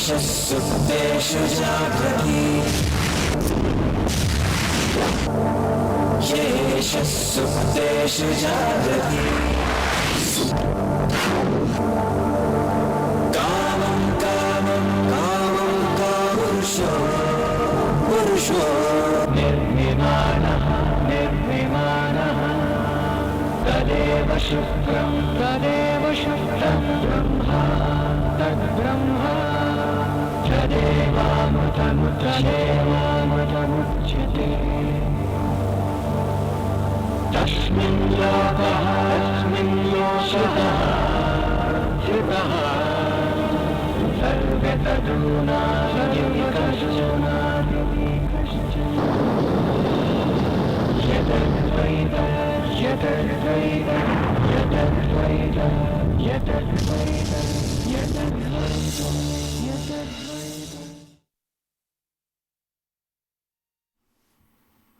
सुप्तेषु जागृति येष सुप्तेषु जागृति कामं कामं कामं कापुरुषो पुरुषो निर्विमानः निर्विमानः तदेव शुक्रं ब्रह्मा तद्ब्रह्मा तदेवामृतमुच्यते तस्मिन् लोकः स्थितः सर्वे तदूनादिकश्च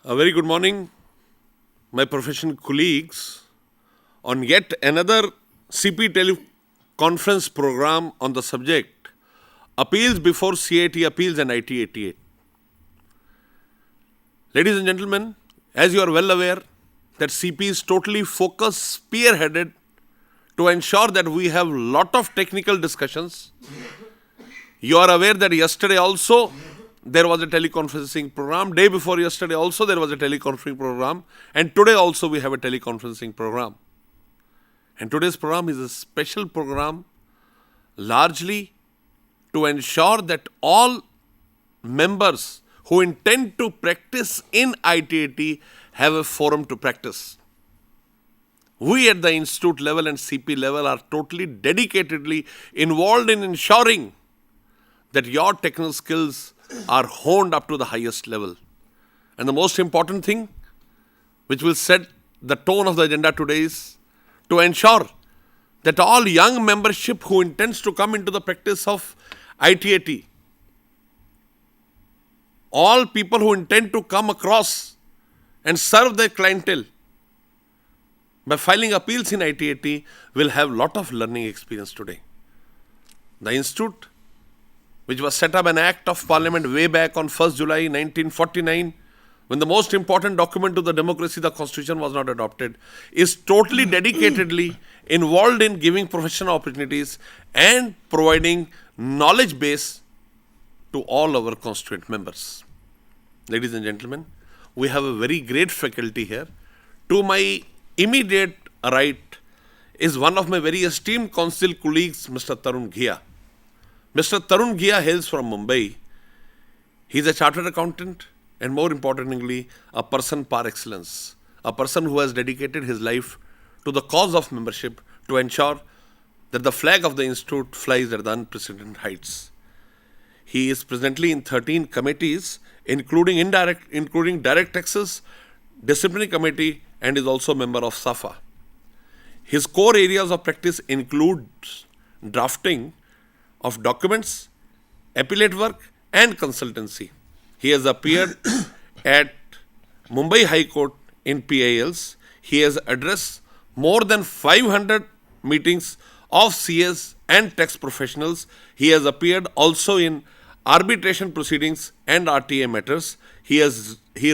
A very good morning, my professional colleagues, on yet another CPE Teleconference program on the subject Appeals before CIT Appeals and IT88. Ladies and gentlemen, as you are well aware that CP is totally focused, spearheaded to ensure that we have lot of technical discussions. You are aware that yesterday also there was a teleconferencing program. Day before yesterday also there was a teleconferencing program. And today also we have a teleconferencing program. And today's program is a special program largely to ensure that all members who intend to practice in ITAT have a forum to practice. We at the institute level and CP level are totally dedicatedly involved in ensuring that your technical skills are honed up to the highest level. And the most important thing, which will set the tone of the agenda today, is to ensure that all young membership who intends to come into the practice of ITAT, all people who intend to come across and serve their clientele by filing appeals in ITAT will have lot of learning experience today. The institute, which was set up an Act of Parliament way back on 1st July 1949, when the most important document to the democracy, the Constitution, was not adopted, is totally dedicatedly involved in giving professional opportunities and providing knowledge base to all our constituent members. Ladies and gentlemen, we have a very great faculty here. To my immediate right is one of my very esteemed council colleagues, Mr. TARUN GHIA. Mr. TARUN GHIA hails from Mumbai. He is a chartered accountant and, more importantly, a person par excellence, a person who has dedicated his life to the cause of membership to ensure that the flag of the institute flies at the unprecedented heights. He is presently in 13 committees, including direct taxes, disciplinary committee, and is also a member of SAFA. His core areas of practice include drafting of documents, appellate work, and consultancy. He has appeared at Mumbai High Court in PILs. He has addressed more than 500 meetings of CS and tax professionals. He has appeared also in arbitration proceedings and RTA matters. He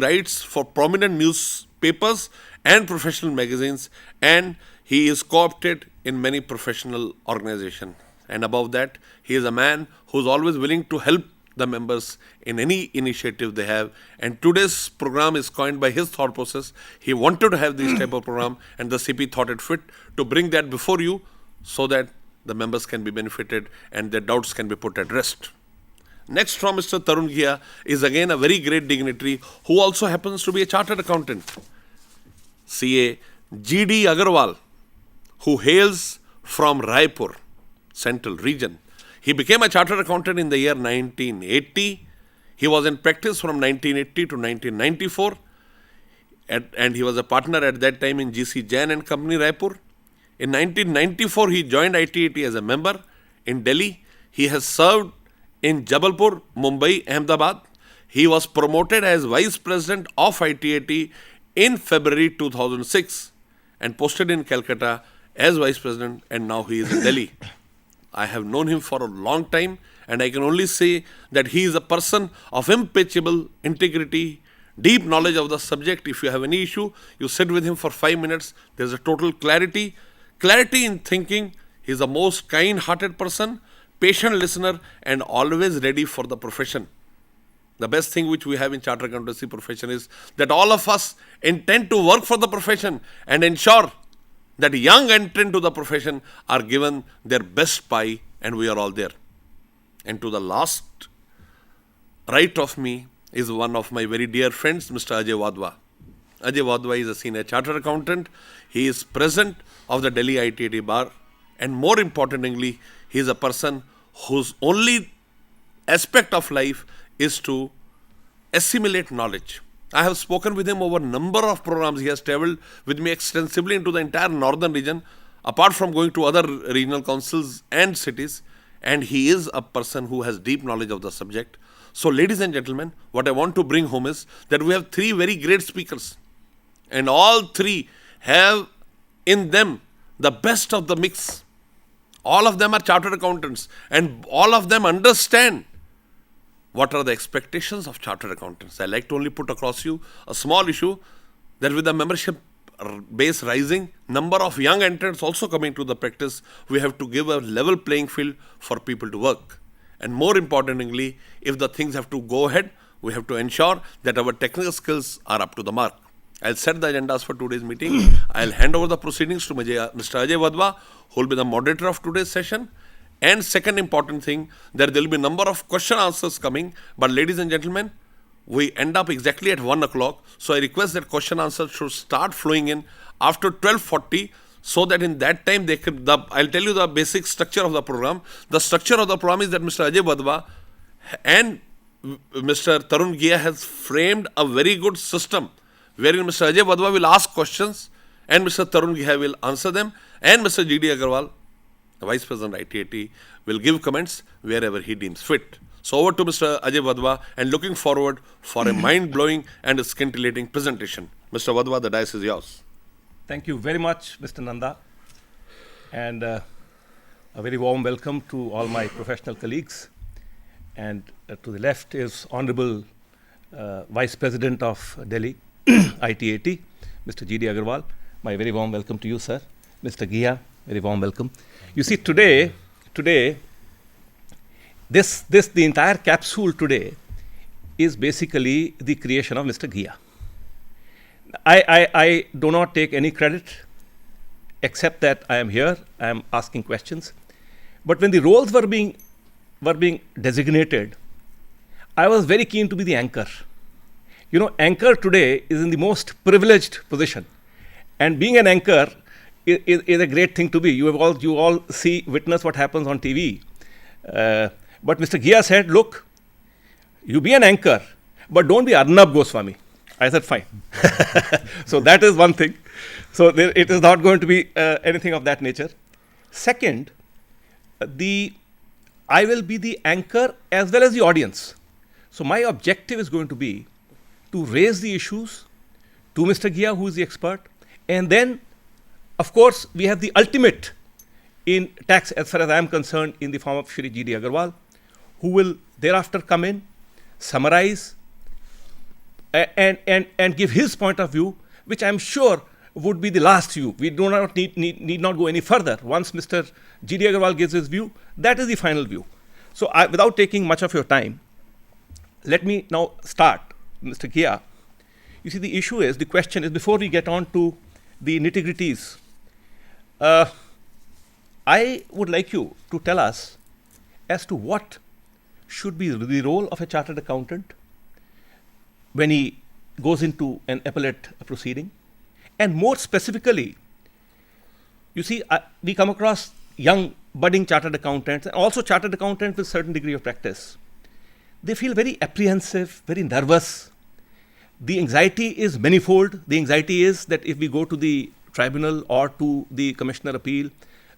writes for prominent newspapers and professional magazines, and he is co-opted in many professional organizations. And above that, he is a man who is always willing to help the members in any initiative they have. And today's program is coined by his thought process. He wanted to have this type of program, and the CP thought it fit to bring that before you so that the members can be benefited and their doubts can be put at rest. Next from Mr. TARUN GHIA is again a very great dignitary who also happens to be a chartered accountant, CA GD AGARWAL, who hails from Raipur Central Region. He became a chartered accountant in the year 1980. He was in practice from 1980 to 1994, and he was a partner at that time in GC Jain and Company, Raipur. In 1994, he joined ITAT as a member in Delhi. He has served in Jabalpur, Mumbai, Ahmedabad. He was promoted as Vice President of ITAT in February 2006 and posted in Calcutta as Vice President, and now he is in Delhi. I have known him for a long time, and I can only say that he is a person of impeccable integrity, deep knowledge of the subject. If you have any issue, you sit with him for 5 minutes. There's a total clarity in thinking. He's the most kind-hearted person, patient listener, and always ready for the profession. The best thing which we have in chartered accountancy profession is that all of us intend to work for the profession and ensure that young entrant to the profession are given their best pie, and we are all there. And to the last right of me is one of my very dear friends, Mr. AJAY WADHWA. AJAY WADHWA is a senior chartered accountant. He is president of the Delhi ITAT bar, and more importantly, he is a person whose only aspect of life is to assimilate knowledge. I have spoken with him over a number of programs. He has traveled with me extensively into the entire northern region, apart from going to other regional councils and cities, and he is a person who has deep knowledge of the subject. So, ladies and gentlemen, what I want to bring home is that we have three very great speakers, and all three have in them the best of the mix. All of them are chartered accountants, and all of them understand what are the expectations of chartered accountants. I like to only put across you a small issue that with the membership base rising, number of young entrants also coming to the practice, we have to give a level playing field for people to work. And more importantly, if the things have to go ahead, we have to ensure that our technical skills are up to the mark. I'll set the agendas for today's meeting. I'll hand over the proceedings to Mr. AJAY WADHWA, who will be the moderator of today's session. And second important thing, that there will be a number of question answers coming. But ladies and gentlemen, we end up exactly at 1 o'clock. So I request that question answers should start flowing in after 12:40, so that in that time they can, I'll tell you the basic structure of the program. The structure of the program is that Mr. AJAY WADHWA and Mr. TARUN GHIA has framed a very good system wherein Mr. AJAY WADHWA will ask questions and Mr. TARUN GHIA will answer them, and Mr. GD AGARWAL, the Vice President ITAT, will give comments wherever he deems fit. So over to Mr. AJAY WADHWA, and looking forward for a mind-blowing and a scintillating presentation. Mr. WADHWA, the dais is yours. Thank you very much, Mr. Nanda, and a very warm welcome to all my professional colleagues. And to the left is Honorable Vice President of Delhi ITAT, Mr. GD AGARWAL. My very warm welcome to you, sir. Mr. GHIA, very warm welcome. You see, today, the entire capsule today is basically the creation of Mr. GHIA. I do not take any credit, except that I am here, I am asking questions. But when the roles were being designated, I was very keen to be the anchor. You know, anchor today is in the most privileged position, and being an anchor is a great thing to be. You all witness what happens on TV. But Mr. GHIA said, look, you be an anchor, but don't be Arnab Goswami. I said, fine. So that is one thing. So it is not going to be anything of that nature. Second, I will be the anchor as well as the audience. So my objective is going to be to raise the issues to Mr. GHIA, who is the expert, and then, of course, we have the ultimate in tax, as far as I am concerned, in the form of Shri GD AGARWAL, who will thereafter come in, summarize, and give his point of view, which I am sure would be the last view. We do not need not go any further. Once Mr. GD AGARWAL gives his view, that is the final view. So without taking much of your time, let me now start, Mr. GHIA. You see, the question is, before we get on to the nitty-gritties, I would like you to tell us as to what should be the role of a chartered accountant when he goes into an appellate proceeding. And more specifically, you see, we come across young budding chartered accountants and also chartered accountants with certain degree of practice. They feel very apprehensive, very nervous. The anxiety is manifold. The anxiety is that if we go to the tribunal or to the commissioner appeal,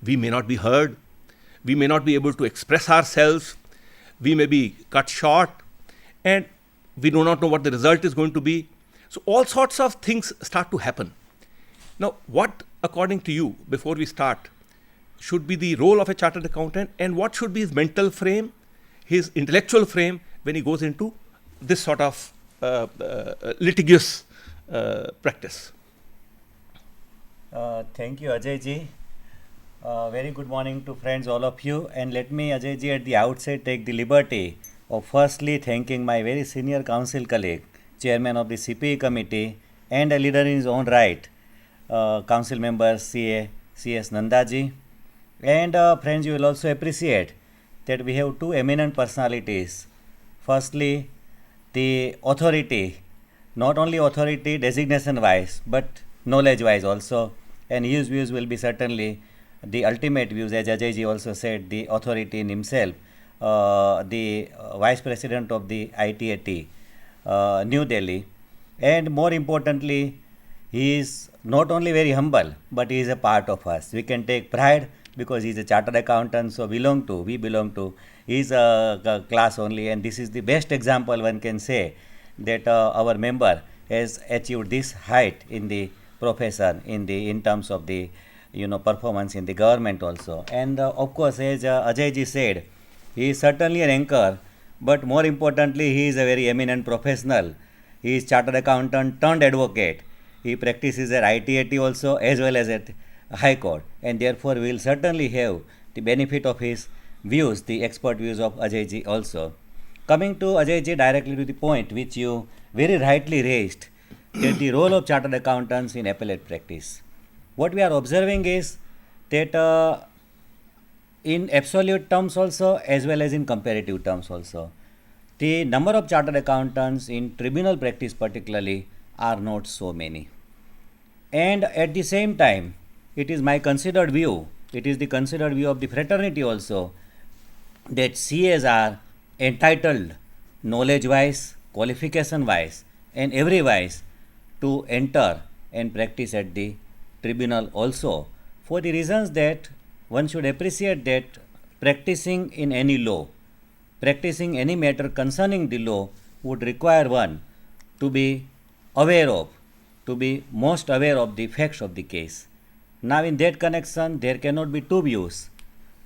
we may not be heard. We may not be able to express ourselves. We may be cut short, and we do not know what the result is going to be. So all sorts of things start to happen. Now, what, according to you, before we start, should be the role of a chartered accountant, and what should be his mental frame, his intellectual frame when he goes into this sort of litigious practice. Thank you, Ajay ji. Very good morning to friends, all of you. And let me, Ajay ji, at the outset take the liberty of firstly thanking my very senior council colleague, chairman of the CPE committee and a leader in his own right, council member CS Nanda ji. And friends, you will also appreciate that we have two eminent personalities. Firstly, the authority, not only authority designation wise, but knowledge wise also. And his views will be certainly the ultimate views, as Ajay ji also said, the authority in himself, the Vice President of the ITAT, New Delhi. And more importantly, he is not only very humble, but he is a part of us. We can take pride because he is a chartered accountant, so we belong to his class only, and this is the best example one can say that our member has achieved this height in the profession, in terms of the performance in the government also. And of course, as Ajay ji said, he is certainly an anchor, but more importantly, he is a very eminent professional. He is chartered accountant turned advocate. He practices at ITAT also as well as at High Court, and therefore we will certainly have the benefit of his views, the expert views of Ajay ji also. Coming to Ajay ji directly to the point which you very rightly raised, that the role of chartered accountants in appellate practice. What we are observing is that in absolute terms also as well as in comparative terms also, the number of chartered accountants in tribunal practice particularly are not so many. And at the same time, it is my considered view, it is the considered view of the fraternity also, that CAs are entitled knowledge wise, qualification wise and every wise to enter and practice at the tribunal also, for the reasons that one should appreciate that practicing in any law, practicing any matter concerning the law would require one to be aware of, to be most aware of the facts of the case. Now in that connection, there cannot be two views,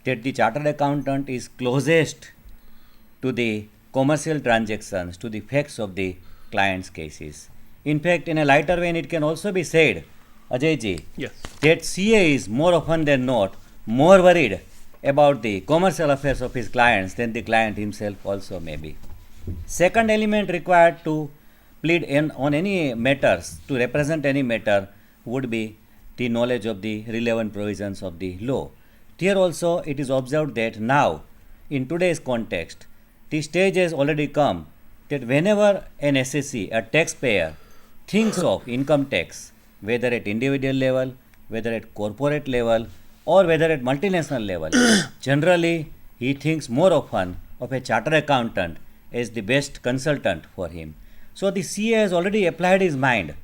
that the chartered accountant is closest to the commercial transactions, to the facts of the client's cases. In fact, in a lighter vein, it can also be said, Ajay ji, Yes. that CA is more often than not more worried about the commercial affairs of his clients than the client himself also may be. Second element required to plead on any matters, to represent any matter, would be the knowledge of the relevant provisions of the law. Here also it is observed that now, in today's context, the stage has already come that whenever an SSC, a taxpayer, thinks of income tax, whether at individual level, whether at corporate level, or whether at multinational level, generally he thinks more often of a chartered accountant as the best consultant for him. So the CA has already applied his mind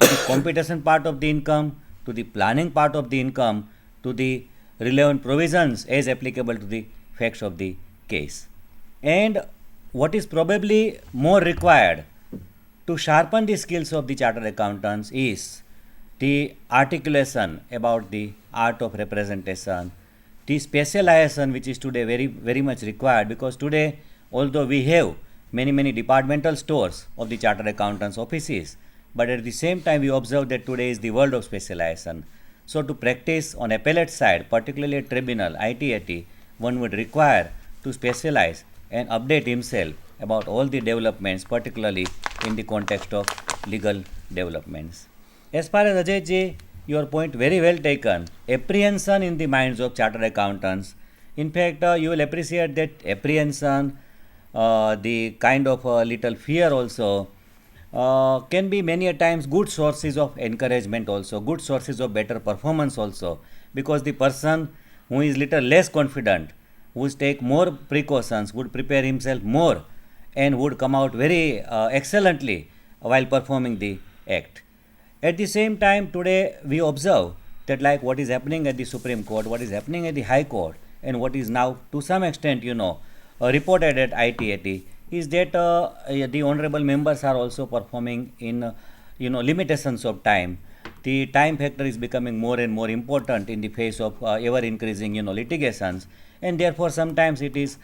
to the computation part of the income, to the planning part of the income, to the relevant provisions as applicable to the facts of the case. And what is probably more required to sharpen the skills of the chartered accountants is the articulation about the art of representation, the specialization which is today very, very much required, because today, although we have many departmental stores of the chartered accountants offices, but at the same time we observe that today is the world of specialization. So to practice on appellate side, particularly at tribunal, ITAT, one would require to specialize and update himself about all the developments, particularly in the context of legal developments. As far as Ajay ji, your point very well taken, apprehension in the minds of chartered accountants. In fact, you will appreciate that apprehension, the kind of little fear also, can be many a times good sources of encouragement also, good sources of better performance also, because the person who is little less confident, who would take more precautions, would prepare himself more and would come out very excellently while performing the act. At the same time, today we observe that like what is happening at the Supreme Court, what is happening at the High Court, and what is now to some extent, reported at ITAT, is that the honorable members are also performing in, limitations of time. the time factor is becoming more and more important in the face of ever increasing litigations, and therefore sometimes it is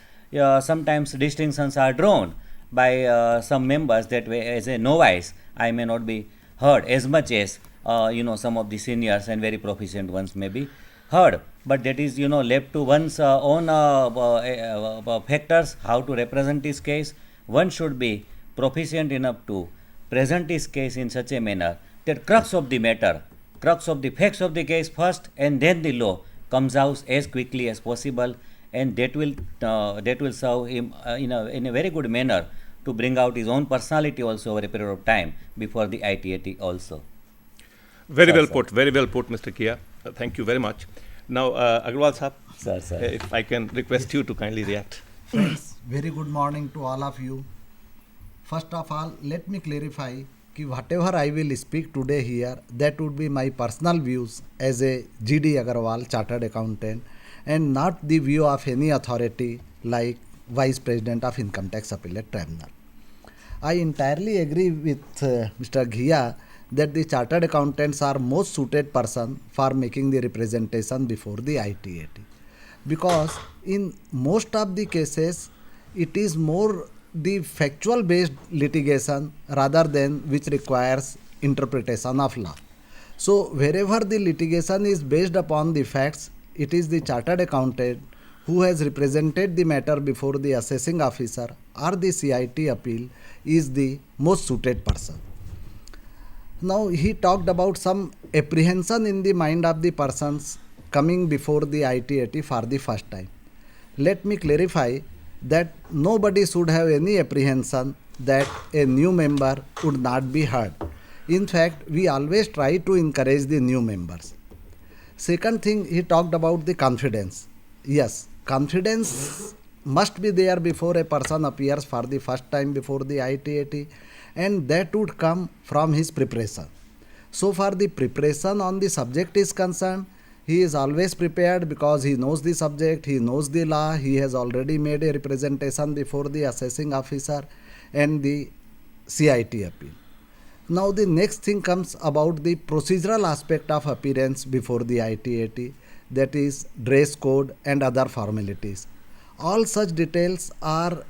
sometimes distinctions are drawn by some members that way as a novice I may not be heard as much as some of the seniors and very proficient ones may be heard, but that is left to one's own factors how to represent this case. One should be proficient enough to present his case in such a manner that crux of the matter, crux of the facts of the case first, and then the law comes out as quickly as possible, and that will serve him in a very good manner to bring out his own personality also over a period of time before the ITAT also. Very Sir, well sir. put. Very well put, Mr. GHIA. Thank you very much. Now, Agarwal sir, Sir. if I can request you to kindly react. Friends, very good morning to all of you. First of all, let me clarify कि whatever I will speak today here, that would be my personal views as a GD Agarwal, Chartered Accountant, and not the view of any authority like Vice President of Income Tax Appellate Tribunal. I entirely agree with Mr. GHIA that the Chartered Accountants are most suited person for making the representation before the ITAT. Because in most of the cases, it is more the factual based litigation rather than which requires interpretation of law. So wherever the litigation is based upon the facts, it is the chartered accountant who has represented the matter before the assessing officer or the CIT appeal is the most suited person. Now he talked about some apprehension in the mind of the persons coming before the ITAT for the first time. Let me clarify that nobody should have any apprehension that a new member would not be heard. In fact, we always try to encourage the new members. Second thing, he talked about the confidence. Yes, confidence must be there before a person appears for the first time before the ITAT, and that would come from his preparation. So far the preparation on the subject is concerned, he is always prepared because he knows the subject, he knows the law, he has already made a representation before the assessing officer and the CIT appeal. Now the next thing comes about the procedural aspect of appearance before the ITAT, that is dress code and other formalities. All such details are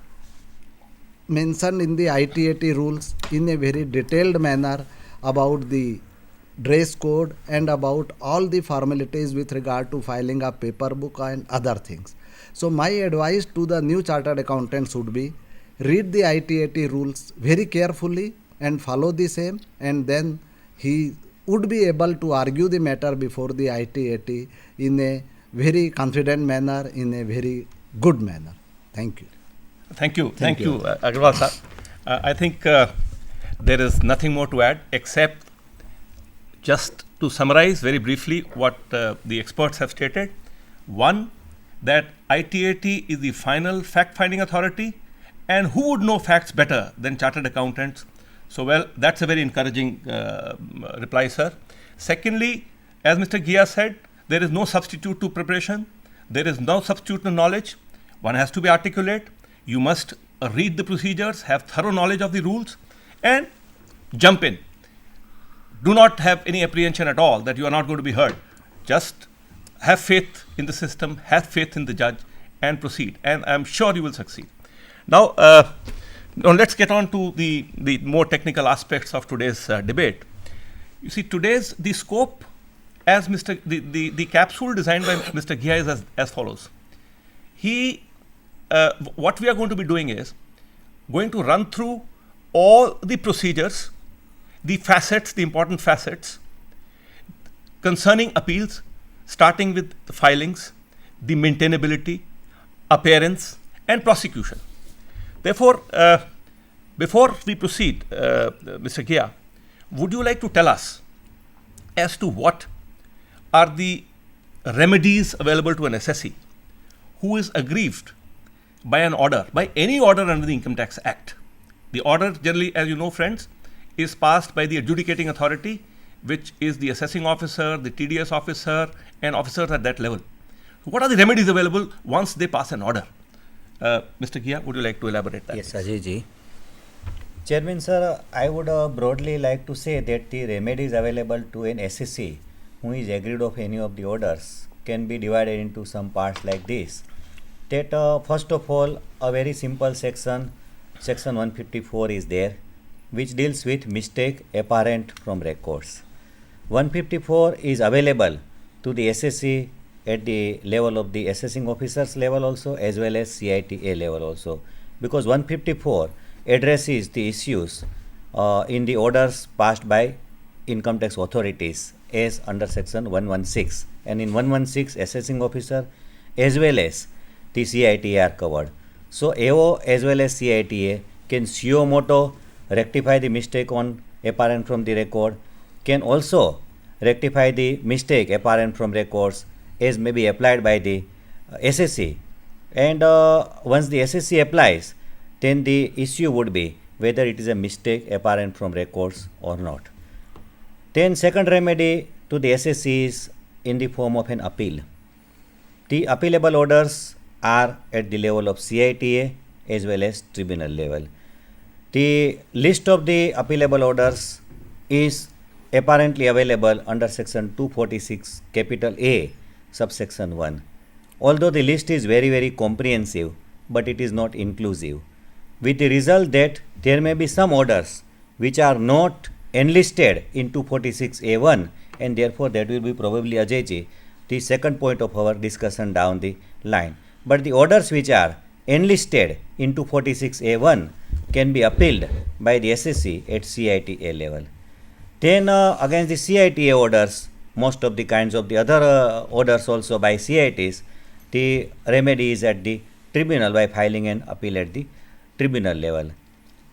mentioned in the ITAT rules in a very detailed manner about the dress code and about all the formalities with regard to filing a paper book and other things. So my advice to the new chartered accountants would be read the ITAT rules very carefully and follow the same, and then he would be able to argue the matter before the ITAT in a very confident manner, in a very good manner. Thank you. Thank you, Agarwal sir. I think there is nothing more to add except just to summarize very briefly what the experts have stated. One, that ITAT is the final fact-finding authority, and who would know facts better than chartered accountants? So, well, that's a very encouraging reply, sir. Secondly, as Mr. GHIA said, there is no substitute to preparation. There is no substitute to knowledge. One has to be articulate. You must read the procedures, have thorough knowledge of the rules, and jump in. Do not have any apprehension at all that you are not going to be heard. Just have faith in the system, have faith in the judge, and proceed. And I'm sure you will succeed. Now let's get on to the more technical aspects of today's debate. You see, the scope as the capsule designed by Mr. GHIA is as follows. What we are going to be doing is going to run through all the procedures, the facets, the important facets concerning appeals, starting with the filings, the maintainability, appearance, and prosecution. Therefore, before we proceed, Mr. GHIA, would you like to tell us as to what are the remedies available to an assessee who is aggrieved by an order, by any order under the Income Tax Act? The order generally, as you know, friends, is passed by the adjudicating authority, which is the assessing officer, the TDS officer, and officers at that level. So what are the remedies available once they pass an order? Mr. GHIA, would you like to elaborate that? Yes, Ajay ji. Chairman sir, I would broadly like to say that the remedies available to an SSC who is agreed of any of the orders can be divided into some parts like this. That first of all, a very simple section 154 is there, which deals with mistake apparent from records. 154 is available to the SSC at the level of the assessing officers level also, as well as CITA level also, because 154 addresses the issues in the orders passed by income tax authorities as under section 116, and in 116 assessing officer as well as the CITA are covered. So AO as well as CITA can suo moto rectify the mistake on apparent from the record, can also rectify the mistake apparent from records as may be applied by the SSC, and once the SSC applies, then the issue would be whether it is a mistake apparent from records or not. Then second remedy to the SSC is in the form of an appeal. The appealable orders are at the level of CITA as well as tribunal level. The list of the appealable orders is apparently available under section 246 capital A subsection 1. Although the list is very comprehensive, but it is not inclusive, with the result that there may be some orders which are not enlisted in 246A1, and therefore that will be probably Ajay the second point of our discussion down the line. But the orders which are enlisted in 246A1 can be appealed by the SSC at CITA level. Then against the CITA orders, most of the kinds of the other orders also by CITs, the remedy is at the tribunal by filing an appeal at the tribunal level.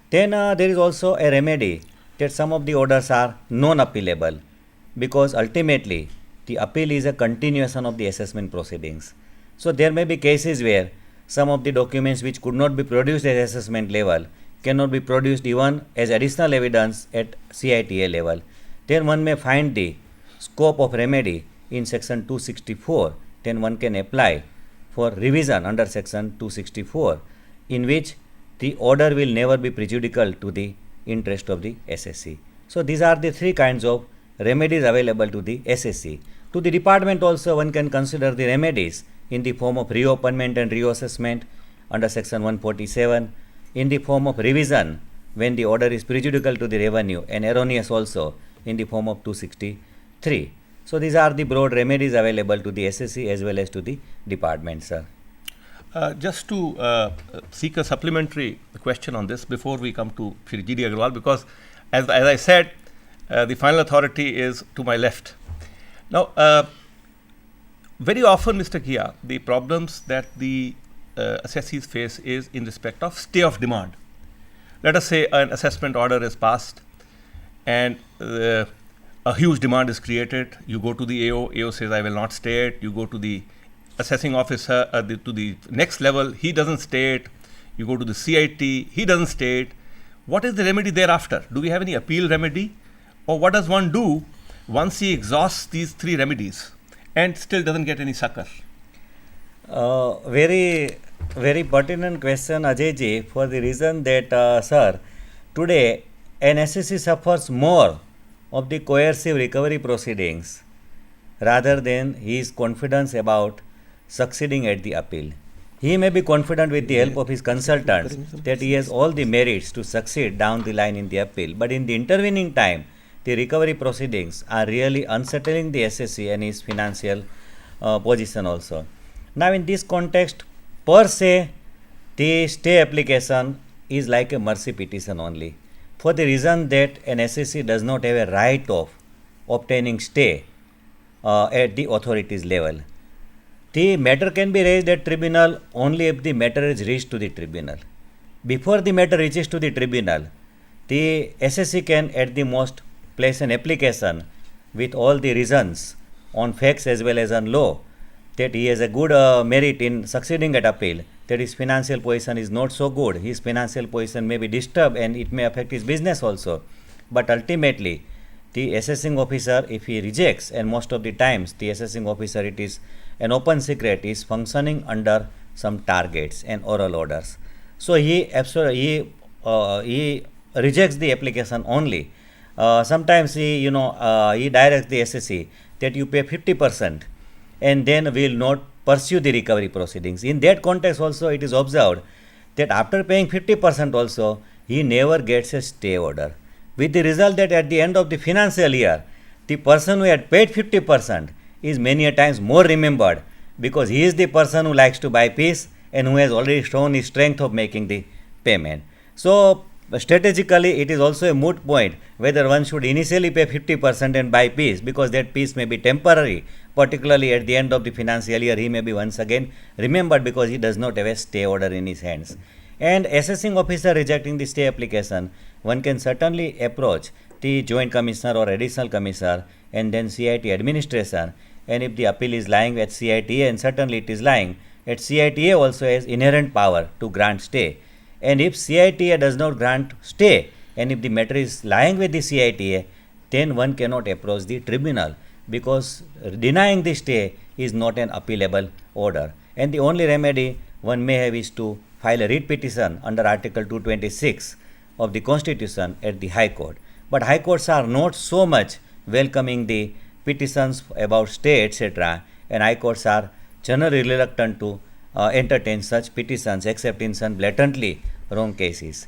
Then there is also a remedy that some of the orders are non-appealable, because ultimately the appeal is a continuation of the assessment proceedings. So there may be cases where some of the documents which could not be produced at assessment level cannot be produced even as additional evidence at CITA level. Then one may find the scope of remedy in section 264, then one can apply for revision under section 264, in which the order will never be prejudicial to the interest of the SSC. So these are the three kinds of remedies available to the SSC. To the department also one can consider the remedies in the form of reopenment and reassessment under section 147, in the form of revision when the order is prejudicial to the revenue, and erroneous also in the form of 263. So these are the broad remedies available to the SSC as well as to the department, sir. Just to seek a supplementary question on this before we come to Shri G.D. Agarwal, because as I said, the final authority is to my left. Now, very often, Mr. GHIA, the problems that the assessees face is in respect of stay of demand. Let us say an assessment order is passed and a huge demand is created. You go to the AO says, I will not stay it. You go to the assessing officer to the next level, he doesn't stay it. You go to the CIT, he doesn't stay it. What is the remedy thereafter? Do we have any appeal remedy? Or what does one do once he exhausts these three remedies and still doesn't get any succor? Very pertinent question, Ajay ji, for the reason that, sir, today an SSC suffers more of the coercive recovery proceedings rather than his confidence about succeeding at the appeal. He may be confident with the help of his consultants that he has all the merits to succeed down the line in the appeal, but in the intervening time, the recovery proceedings are really unsettling the SSC and his financial position also. Now, in this context, per se, the stay application is like a mercy petition only, for the reason that an SSC does not have a right of obtaining stay at the authorities level. The matter can be raised at tribunal only if the matter is reached to the tribunal. Before the matter reaches to the tribunal, the SSC can at the most place an application with all the reasons on facts as well as on law that he has a good merit in succeeding at appeal, that his financial position is not so good, his financial position may be disturbed and it may affect his business also. But ultimately, the assessing officer, if he rejects, and most of the times the assessing officer, it is an open secret, is functioning under some targets and oral orders. So he rejects the application only. Sometimes he directs the SSC that you pay 50% and then will not pursue the recovery proceedings. In that context also it is observed that after paying 50% also he never gets a stay order, with the result that at the end of the financial year the person who had paid 50% is many a times more remembered, because he is the person who likes to buy peace and who has already shown his strength of making the payment. So strategically it is also a moot point whether one should initially pay 50% and buy peace, because that peace may be temporary, particularly at the end of the financial year he may be once again remembered because he does not have a stay order in his hands. And assessing officer rejecting the stay application, one can certainly approach the Joint Commissioner or Additional Commissioner and then CIT administration, and if the appeal is lying at CITA, and certainly it is lying at CITA, also has inherent power to grant stay. And if CITA does not grant stay and if the matter is lying with the CITA, then one cannot approach the tribunal, because denying the stay is not an appealable order. And the only remedy one may have is to file a writ petition under Article 226 of the Constitution at the High Court. But High Courts are not so much welcoming the petitions about stay, etc., and High Courts are generally reluctant to entertain such petitions except in some blatantly wrong cases.